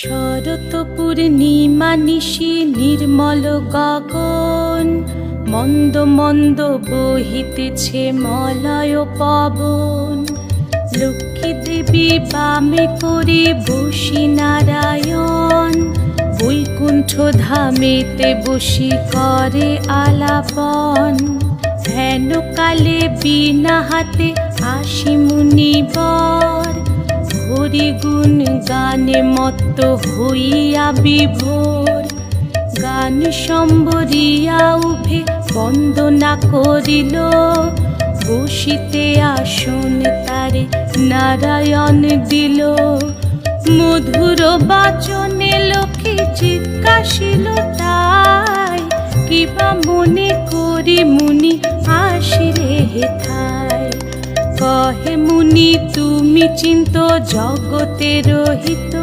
শরৎ পূর্ণিমা নিশি নির্মল গগন, মন্দ মন্দ বহিতেছে মলয় পবন। লক্ষ্মী দেবী বামে করে বসি নারায়ণ, বৈকুণ্ঠ ধামেতে বসি করে আলাপন। হেন কালে বিনা হাতে আসি মুনিবর, হরি গুণ গানে মত্ত হইয়া বিভোর। গান সম্বরিয়া উভে বন্দনা করিল, বসিতে আসন তারে নারায়ণ দিল। মধুর বাচনে লোকে জিজ্ঞাসিল তাই, কিবা মনে করি মুনি আসিলে হেথায়। কহে মুনি তুমি চিন্ত জগতের হিত,